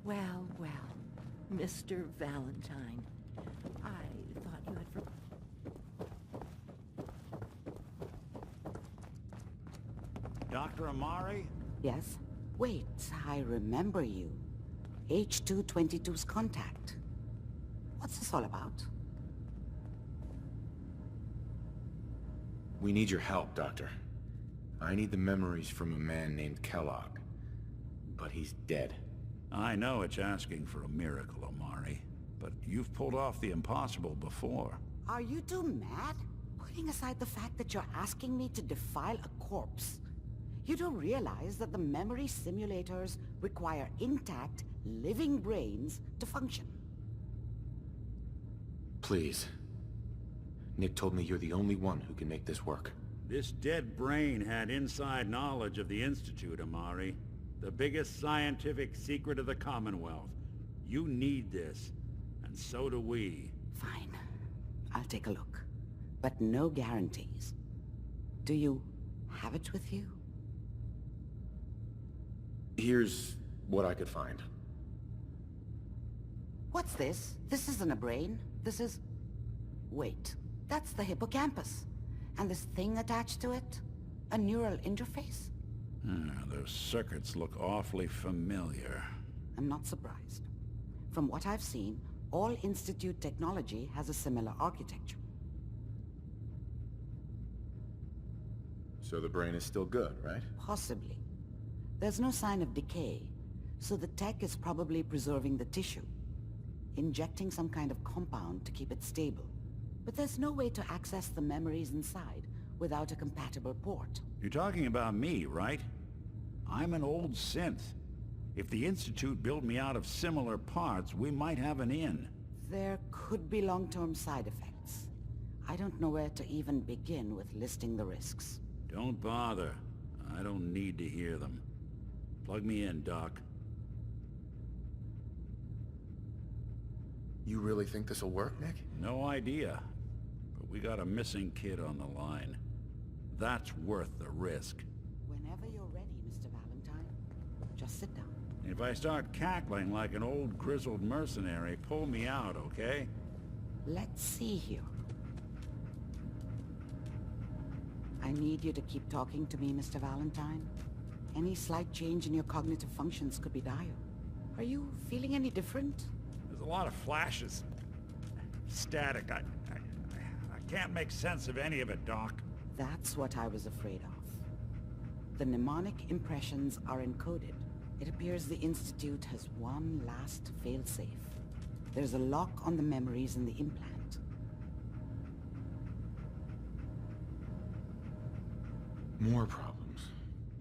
Well, well, Mr. Valentine. I thought you had Dr. Amari? Yes? Wait, I remember you. H222's contact. What's this all about? We need your help, Doctor. I need the memories from a man named Kellogg. But he's dead. I know it's asking for a miracle, Amari, but you've pulled off the impossible before. Are you two mad? Putting aside the fact that you're asking me to defile a corpse, you don't realize that the memory simulators require intact, living brains to function. Please. Nick told me you're the only one who can make this work. This dead brain had inside knowledge of the Institute, Amari. The biggest scientific secret of the Commonwealth. You need this, and so do we. Fine. I'll take a look. But no guarantees. Do you have it with you? Here's what I could find. What's this? This isn't a brain. This is... Wait. That's the hippocampus. And this thing attached to it? A neural interface? Those circuits look awfully familiar. I'm not surprised. From what I've seen, all Institute technology has a similar architecture. So the brain is still good, right? Possibly. There's no sign of decay, so the tech is probably preserving the tissue, injecting some kind of compound to keep it stable. But there's no way to access the memories inside without a compatible port. You're talking about me, right? I'm an old synth. If the Institute built me out of similar parts, we might have an in. There could be long-term side effects. I don't know where to even begin with listing the risks. Don't bother. I don't need to hear them. Plug me in, Doc. You really think this'll work, Nick? No idea. But we got a missing kid on the line. That's worth the risk. Whenever you're ready, Mr. Valentine. Just sit down. If I start cackling like an old grizzled mercenary, pull me out, okay? Let's see here. I need you to keep talking to me, Mr. Valentine. Any slight change in your cognitive functions could be dire. Are you feeling any different? There's a lot of flashes. Static. I can't make sense of any of it, Doc. That's what I was afraid of. The mnemonic impressions are encoded. It appears the Institute has one last failsafe. There's a lock on the memories in the implant. More problems.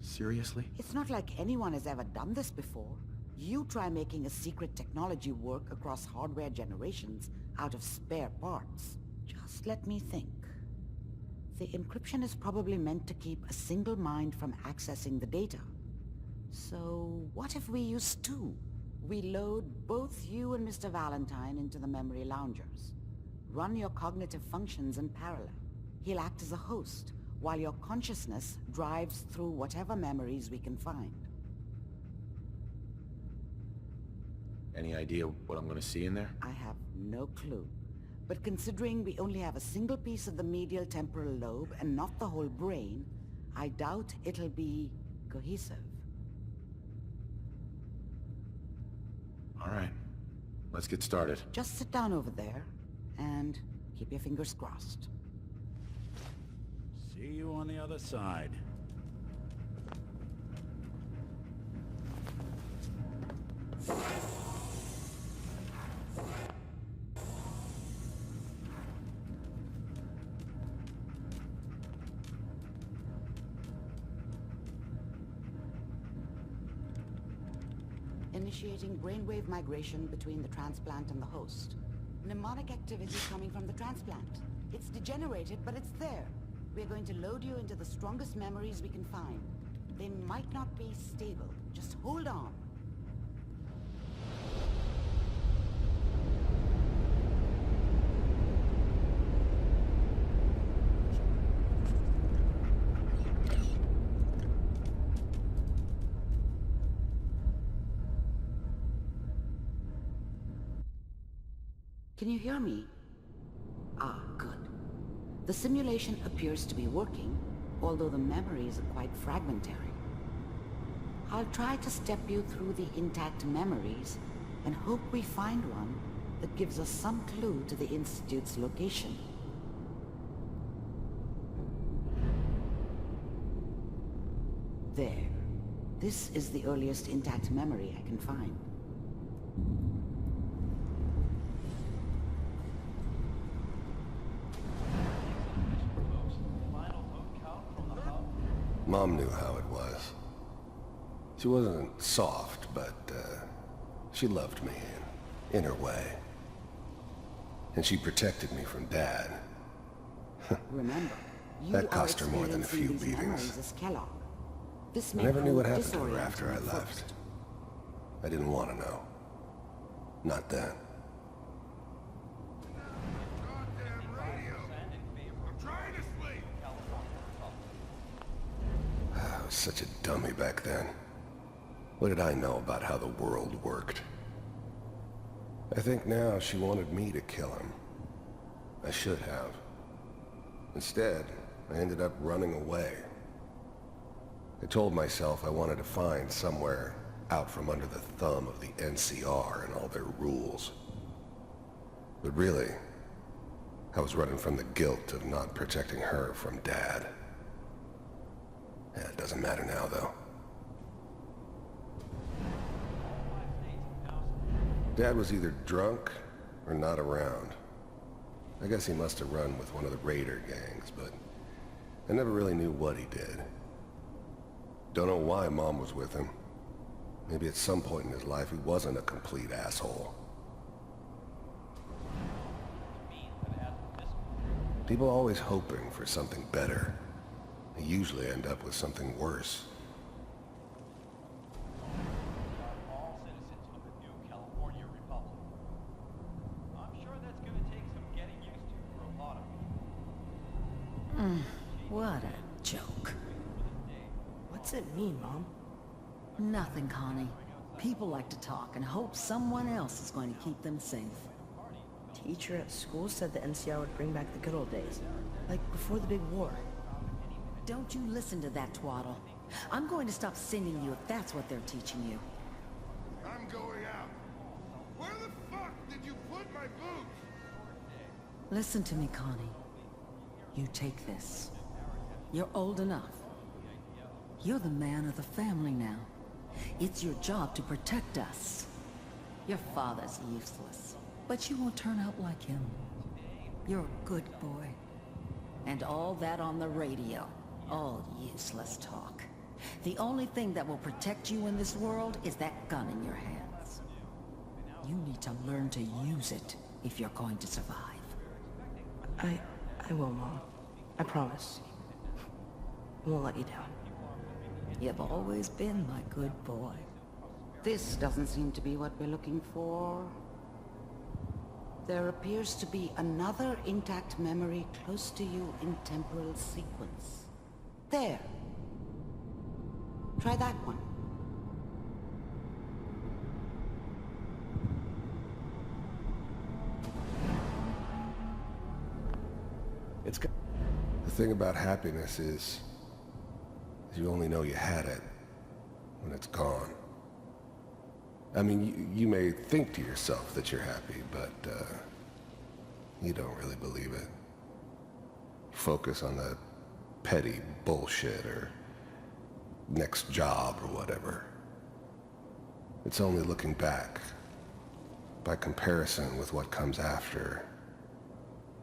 Seriously? It's not like anyone has ever done this before. You try making a secret technology work across hardware generations out of spare parts. Just let me think. The encryption is probably meant to keep a single mind from accessing the data. So what if we use two? We load both you and Mr. Valentine into the memory loungers. Run your cognitive functions in parallel. He'll act as a host, while your consciousness drives through whatever memories we can find. Any idea what I'm gonna see in there? I have no clue. But considering we only have a single piece of the medial temporal lobe and not the whole brain, I doubt it'll be cohesive. All right. Let's get started. Just sit down over there and keep your fingers crossed. See you on the other side. Initiating brainwave migration between the transplant and the host. Mnemonic activity coming from the transplant. It's degenerated, but it's there. We're going to load you into the strongest memories we can find. They might not be stable. Just hold on. Can you hear me? Ah, good. The simulation appears to be working, although the memories are quite fragmentary. I'll try to step you through the intact memories and hope we find one that gives us some clue to the Institute's location. There. This is the earliest intact memory I can find. Mom knew how it was. She wasn't soft, but she loved me in her way. And she protected me from Dad. Remember, you That cost her are more than a few experiencing these beatings. memories as Kellogg. This I may never knew prove what happened to her after I disorienting at left. first. I didn't want to know. Not then. I was such a dummy back then. What did I know about how the world worked? I think now she wanted me to kill him. I should have. Instead, I ended up running away. I told myself I wanted to find somewhere out from under the thumb of the NCR and all their rules. But really, I was running from the guilt of not protecting her from Dad. Yeah, it doesn't matter now, though. Dad was either drunk or not around. I guess he must have run with one of the raider gangs, but I never really knew what he did. Don't know why Mom was with him. Maybe at some point in his life he wasn't a complete asshole. People are always hoping for something better. They usually end up with something worse. All citizens of the new California Republic. I'm sure that's going to take some getting used to for a lot of people. What a joke. What's it mean, Mom? Nothing, Connie. People like to talk and hope someone else is going to keep them safe. Teacher at school said the NCR would bring back the good old days. Like before the big war. Don't you listen to that twaddle. I'm going to stop sending you if that's what they're teaching you. I'm going out. Where the fuck did you put my boots? Listen to me, Connie. You take this. You're old enough. You're the man of the family now. It's your job to protect us. Your father's useless, but you won't turn out like him. You're a good boy. And all that on the radio, all useless talk. The only thing that will protect you in this world is that gun in your hands. You need to learn to use it if you're going to survive. I will, Mom. I promise. I won't let you down. You've always been my good boy. This doesn't seem to be what we're looking for. There appears to be another intact memory close to you in temporal sequence. There. Try that one. The thing about happiness is you only know you had it when it's gone. I mean, you may think to yourself that you're happy, but you don't really believe it. Focus on the petty bullshit or next job or whatever. It's only looking back, by comparison with what comes after,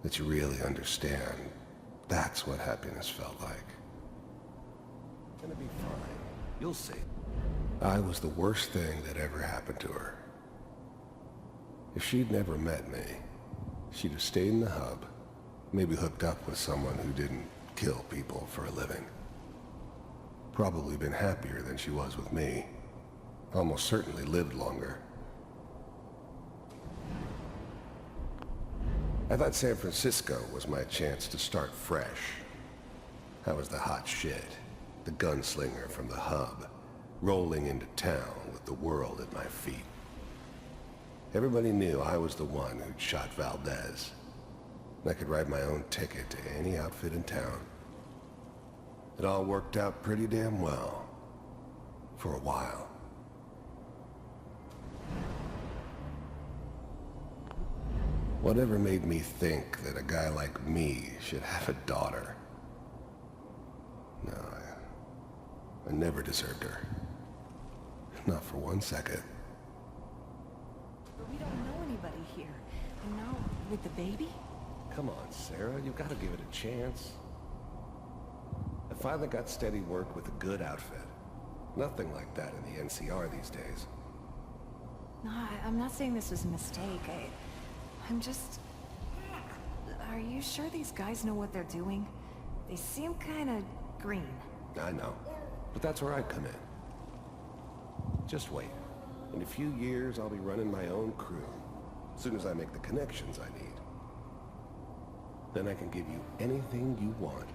that you really understand that's what happiness felt like. It's gonna be fine. You'll see. I was the worst thing that ever happened to her. If she'd never met me, she'd have stayed in the hub, maybe hooked up with someone who didn't kill people for a living. Probably been happier than she was with me. Almost certainly lived longer. I thought San Francisco was my chance to start fresh. I was the hot shit, the gunslinger from the hub, rolling into town with the world at my feet. Everybody knew I was the one who'd shot Valdez. And I could write my own ticket to any outfit in town. It all worked out pretty damn well. For a while. Whatever made me think that a guy like me should have a daughter? No, I never deserved her. Not for 1 second. But we don't know anybody here. And now, with the baby? Come on, Sarah, you gotta give it a chance. I finally got steady work with a good outfit. Nothing like that in the NCR these days. No, I'm not saying this was a mistake. I'm just... Are you sure these guys know what they're doing? They seem kinda green. I know, but that's where I come in. Just wait. In a few years, I'll be running my own crew. As soon as I make the connections I need. Then I can give you anything you want.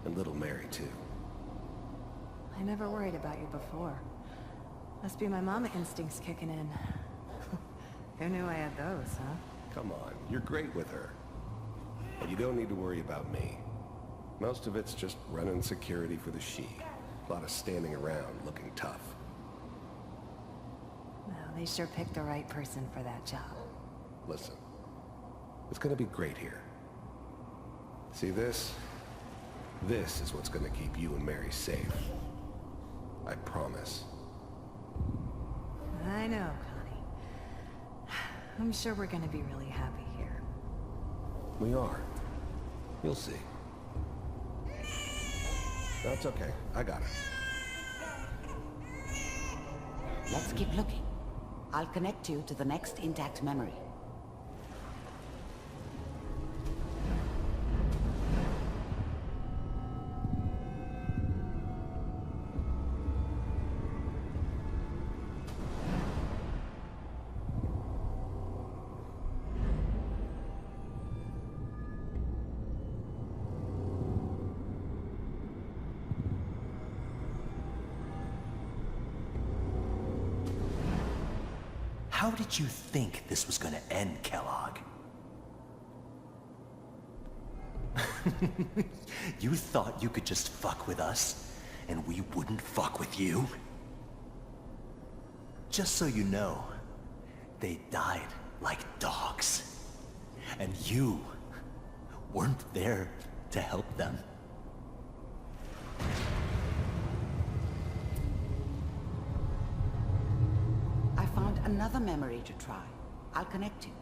And little Mary, too. I never worried about you before. Must be my mama instincts kicking in. Who knew I had those, huh? Come on, you're great with her. And you don't need to worry about me. Most of it's just running security for the Sheik. A lot of standing around looking tough. Well, they sure picked the right person for that job. Listen, it's gonna be great here. See this? This is what's gonna keep you and Mary safe. I promise. I know, Connie. I'm sure we're gonna be really happy here. We are. You'll see. That's okay. I got it. Let's keep looking. I'll connect you to the next intact memory. How did you think this was gonna end, Kellogg? You thought you could just fuck with us, and we wouldn't fuck with you? Just so you know, they died like dogs. And you weren't there to help them. I found another memory to try. I'll connect you.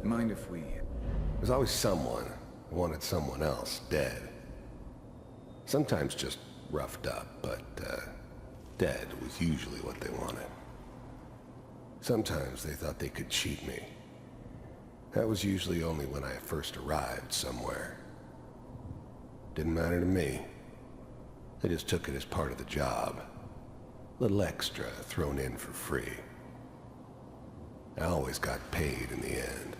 Mind if we... There's always someone who wanted someone else dead. Sometimes just roughed up, but dead was usually what they wanted. Sometimes they thought they could cheat me. That was usually only when I first arrived somewhere. Didn't matter to me. They just took it as part of the job. Little extra thrown in for free. I always got paid in the end.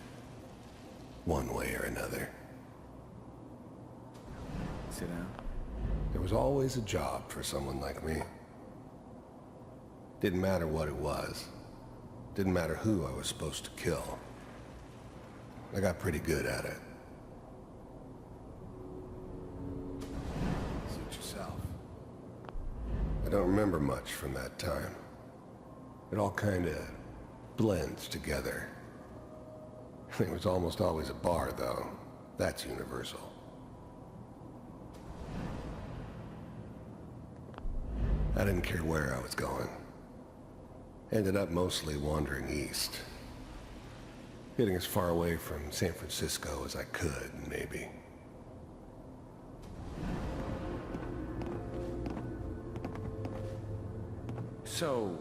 One way or another. Sit down. There was always a job for someone like me. Didn't matter what it was. Didn't matter who I was supposed to kill. I got pretty good at it. Suit yourself. I don't remember much from that time. It all kinda blends together. There was almost always a bar, though. That's universal. I didn't care where I was going. Ended up mostly wandering east. Getting as far away from San Francisco as I could, maybe. So,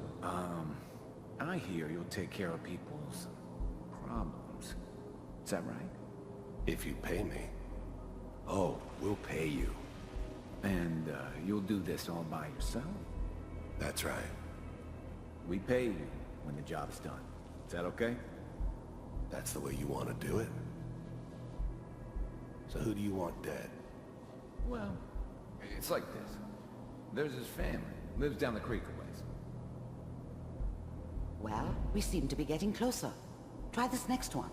I hear you'll take care of people's problems. Is that right? If you pay me. Oh, we'll pay you. And, you'll do this all by yourself? That's right. We pay you, when the job's done. Is that okay? That's the way you want to do it? So who do you want dead? Well, it's like this. There's his family. Lives down the creek a ways. Well, we seem to be getting closer. Try this next one.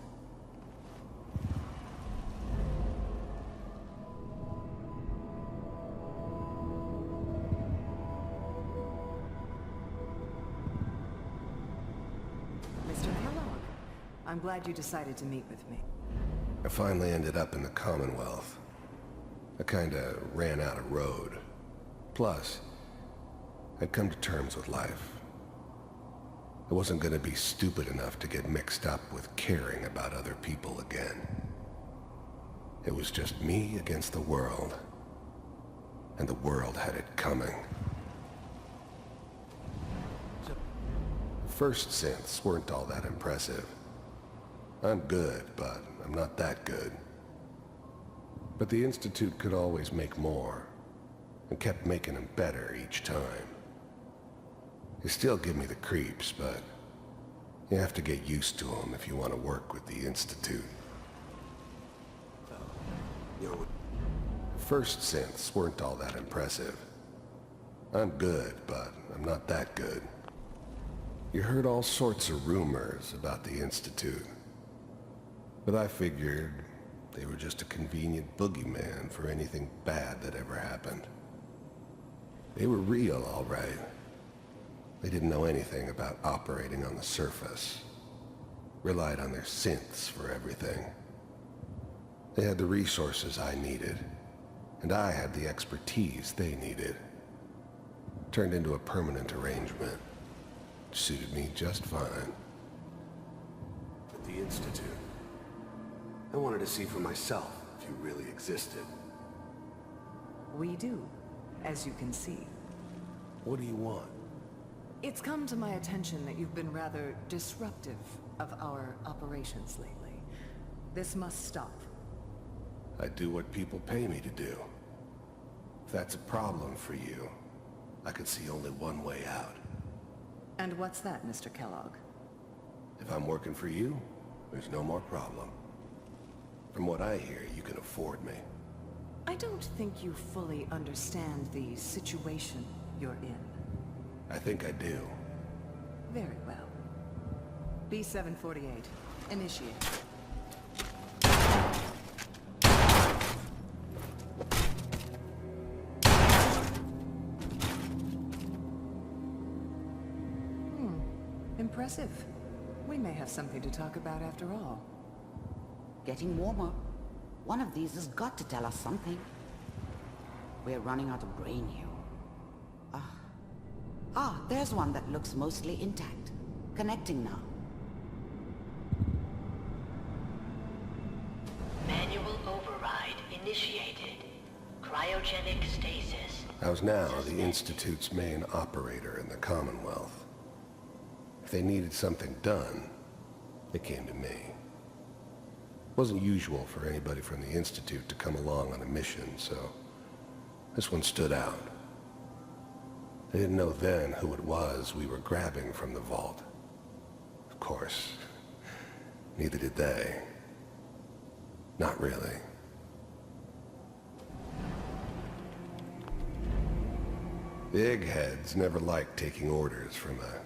Mr. Kellogg, I'm glad you decided to meet with me. I finally ended up in the Commonwealth. I kinda ran out of road. Plus, I'd come to terms with life. I wasn't gonna be stupid enough to get mixed up with caring about other people again. It was just me against the world. And the world had it coming. First synths weren't all that impressive. I'm good, but I'm not that good. But the Institute could always make more, and kept making them better each time. They still give me the creeps, but you have to get used to them if you want to work with the Institute. First synths weren't all that impressive. I'm good, but I'm not that good. You heard all sorts of rumors about the Institute. But I figured they were just a convenient boogeyman for anything bad that ever happened. They were real, all right. They didn't know anything about operating on the surface. Relied on their synths for everything. They had the resources I needed, and I had the expertise they needed. Turned into a permanent arrangement. Suited me just fine. At the Institute, I wanted to see for myself if you really existed. We do, as you can see. What do you want? It's come to my attention that you've been rather disruptive of our operations lately. This must stop. I do what people pay me to do. If that's a problem for you, I could see only one way out. And what's that, Mr. Kellogg? If I'm working for you, there's no more problem. From what I hear, you can afford me. I don't think you fully understand the situation you're in. I think I do. Very well. B-748, initiate. Impressive. We may have something to talk about after all. Getting warmer. One of these has got to tell us something. We're running out of grain here. There's one that looks mostly intact. Connecting now. Manual override initiated. Cryogenic stasis. I was now the Institute's main operator in the Commonwealth. If they needed something done, they came to me. It wasn't usual for anybody from the Institute to come along on a mission, so this one stood out. I didn't know then who it was we were grabbing from the vault. Of course, neither did they. Not really. The eggheads never liked taking orders from a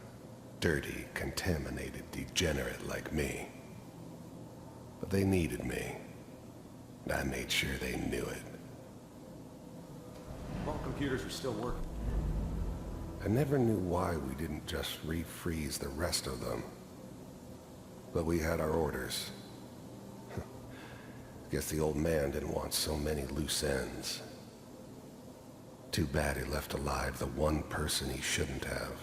dirty, contaminated degenerate like me. But they needed me, and I made sure they knew it. All computers are still working. I never knew why we didn't just refreeze the rest of them. But we had our orders. Guess the old man didn't want so many loose ends. Too bad he left alive the one person he shouldn't have.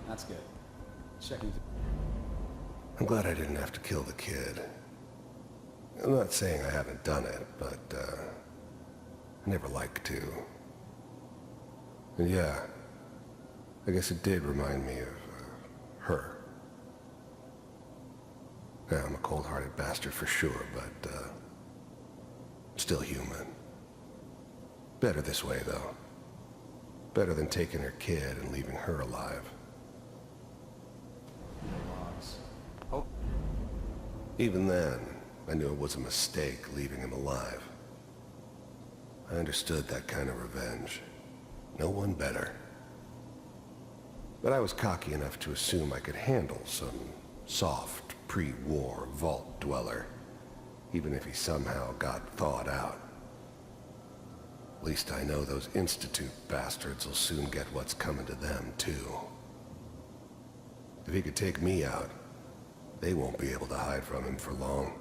That's good. Checking. I'm glad I didn't have to kill the kid. I'm not saying I haven't done it, but, I never like to. And yeah, I guess it did remind me of, her. Yeah, I'm a cold-hearted bastard for sure, but, still human. Better this way, though. Better than taking her kid and leaving her alive. Even then, I knew it was a mistake leaving him alive. I understood that kind of revenge. No one better. But I was cocky enough to assume I could handle some soft, pre-war vault dweller, even if he somehow got thawed out. At least I know those Institute bastards will soon get what's coming to them, too. If he could take me out, they won't be able to hide from him for long.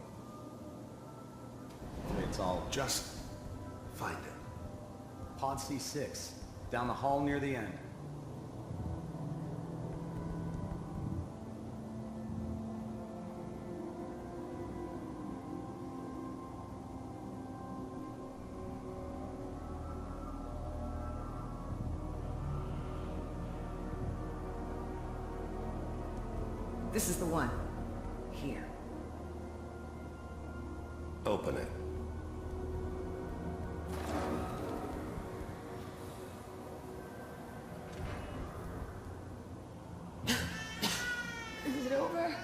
It's all Just find it. Pod C6, down the hall near the end. This is the one. Here. Open it. Is it over?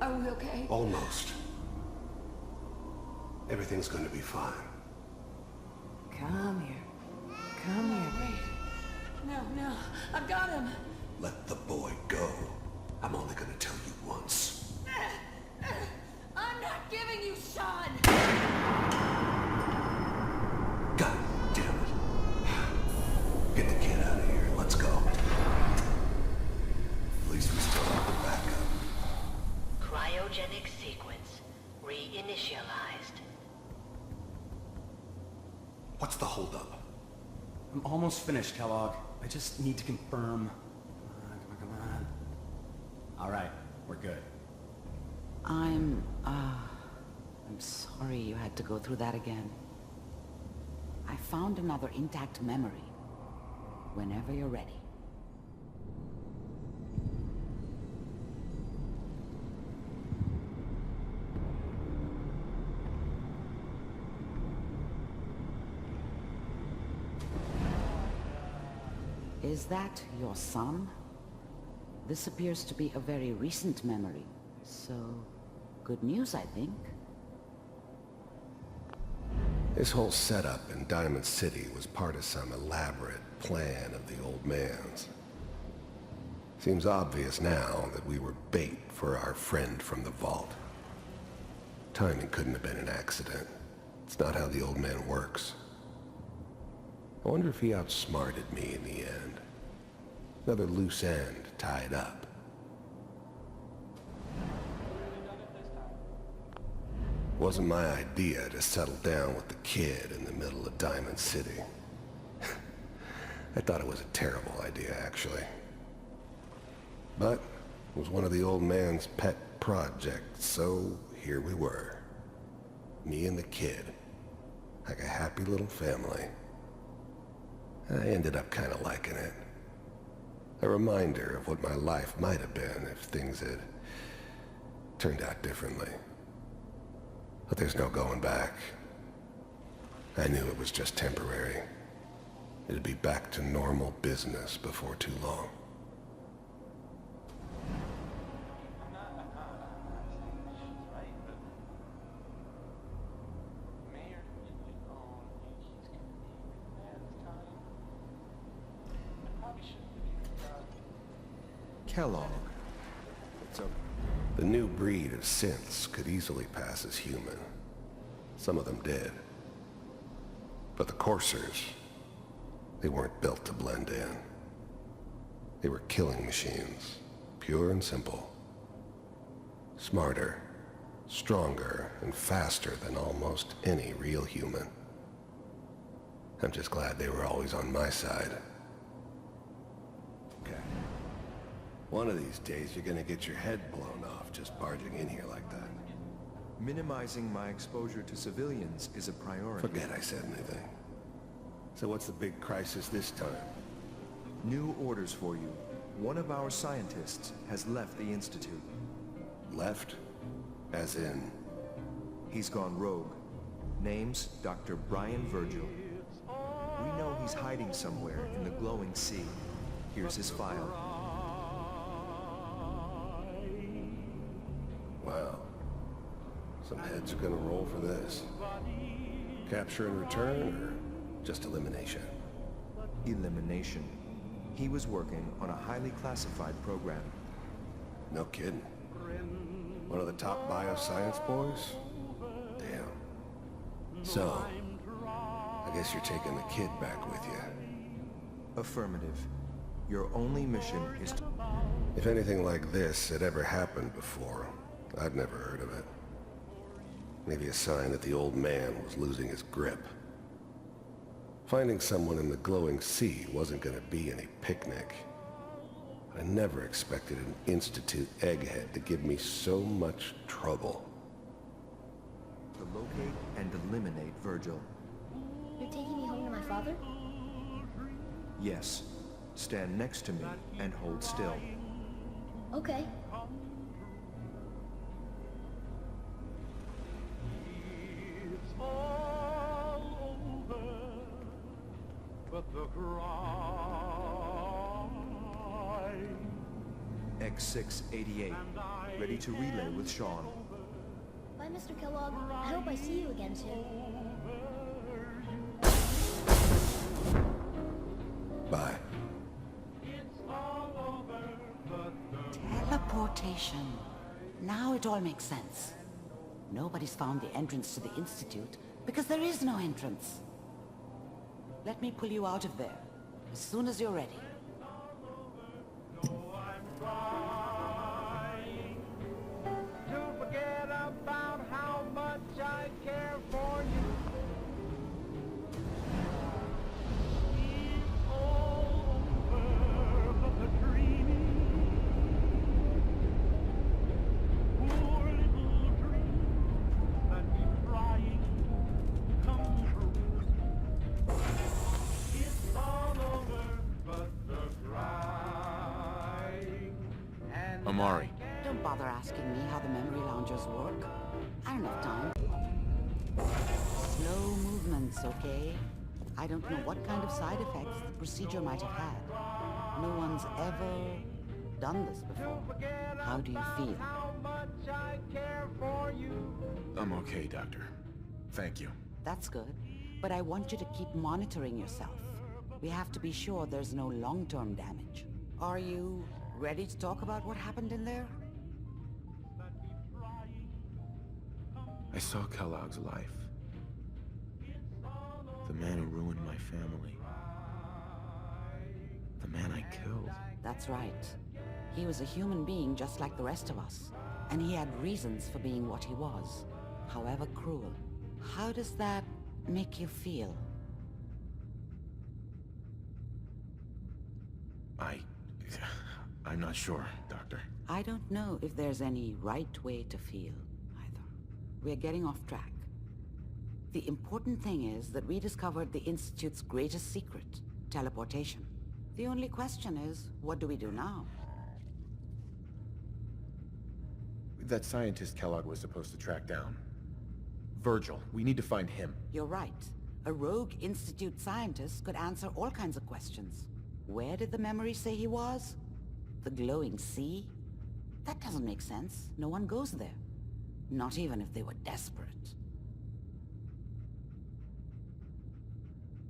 Are we okay? Almost. Everything's going to be fine. Come here. Come here, babe. No, I've got him. Let the boy go. I'm only going to tell you once. I'm not giving you Sean! God damn it. Get the kid out of here. Let's go. At least we still have the backup. Cryogenic sequence reinitialized. What's the holdup? I'm almost finished, Kellogg. I just need to confirm. Come on. All right, we're good. I'm sorry you had to go through that again. I found another intact memory. Whenever you're ready. Is that your son? This appears to be a very recent memory, so good news, I think. This whole setup in Diamond City was part of some elaborate plan of the old man's. Seems obvious now that we were bait for our friend from the vault. Timing couldn't have been an accident. It's not how the old man works. I wonder if he outsmarted me in the end. Another loose end tied up. Wasn't my idea to settle down with the kid in the middle of Diamond City. I thought it was a terrible idea, actually. But it was one of the old man's pet projects, so here we were. Me and the kid. Like a happy little family. I ended up kind of liking it. A reminder of what my life might have been if things had turned out differently. But there's no going back. I knew it was just temporary. It'd be back to normal business before too long. Kellogg. The new breed of synths could easily pass as human. Some of them did. But the coursers, they weren't built to blend in. They were killing machines, pure and simple. Smarter, stronger, and faster than almost any real human. I'm just glad they were always on my side. Okay. One of these days you're gonna get your head blown off just barging in here like that. Minimizing my exposure to civilians is a priority. Forget I said anything. So what's the big crisis this time? New orders for you. One of our scientists has left the Institute. Left? As in? He's gone rogue. Name's Dr. Brian Virgil. We know he's hiding somewhere in the glowing sea. Here's his file. Some heads are gonna roll for this. Capture and return, or just elimination? Elimination. He was working on a highly classified program. No kidding. One of the top bioscience boys? Damn. So, I guess you're taking the kid back with you. Affirmative. Your only mission is to... If anything like this had ever happened before, I'd never heard of it. Maybe a sign that the old man was losing his grip. Finding someone in the glowing sea wasn't gonna be any picnic. I never expected an Institute egghead to give me so much trouble. to locate and eliminate Virgil. You're taking me home to my father? Yes. Stand next to me and hold still. Okay. X688, ready to relay with Sean. Bye, Mr. Kellogg. I hope I see you again soon. Bye. Teleportation. Now it all makes sense. Nobody's found the entrance to the Institute because there is no entrance. Let me pull you out of there as soon as you're ready. Amari. Don't bother asking me how the memory loungers work. I don't have time. Slow movements, okay? I don't know what kind of side effects the procedure might have had. No one's ever done this before. How do you feel? I'm okay, Doctor. Thank you. That's good. But I want you to keep monitoring yourself. We have to be sure there's no long-term damage. Are you ready to talk about what happened in there? I saw Kellogg's life. The man who ruined my family. The man I killed. That's right. He was a human being just like the rest of us. And he had reasons for being what he was, however cruel. How does that make you feel? I'm not sure, Doctor. I don't know if there's any right way to feel, either. We're getting off track. The important thing is that we discovered the Institute's greatest secret, teleportation. The only question is, what do we do now? That scientist Kellogg was supposed to track down. Virgil. We need to find him. You're right. A rogue Institute scientist could answer all kinds of questions. Where did the memory say he was? The glowing sea? That doesn't make sense. No one goes there. Not even if they were desperate.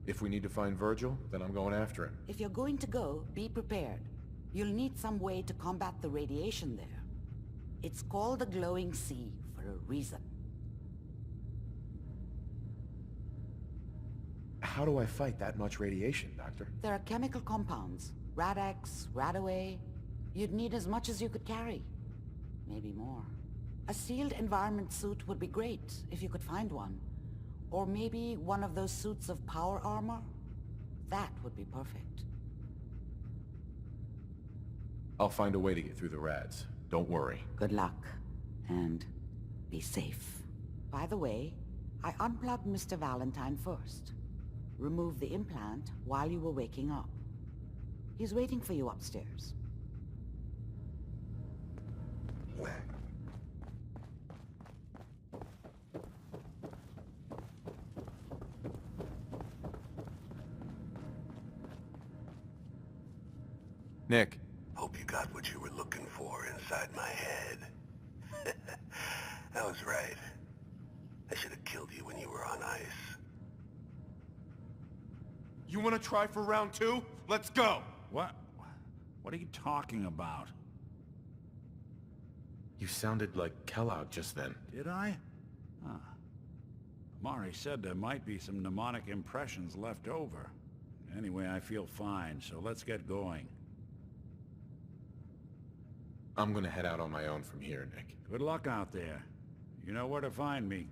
If we need to find Virgil, then I'm going after him. If you're going to go, be prepared. You'll need some way to combat the radiation there. It's called the glowing sea for a reason. How do I fight that much radiation, Doctor? There are chemical compounds. Rad-X, Radaway. You'd need as much as you could carry. Maybe more. A sealed environment suit would be great, if you could find one. Or maybe one of those suits of power armor? That would be perfect. I'll find a way to get through the rads. Don't worry. Good luck. And be safe. By the way, I unplugged Mr. Valentine first. Remove the implant while you were waking up. He's waiting for you upstairs. Nick. Hope you got what you were looking for inside my head. I was right. I should have killed you when you were on ice. You want to try for round 2? Let's go! What? What are you talking about? You sounded like Kellogg just then. Did I? Huh. Amari said there might be some mnemonic impressions left over. Anyway, I feel fine, so let's get going. I'm gonna head out on my own from here, Nick. Good luck out there. You know where to find me.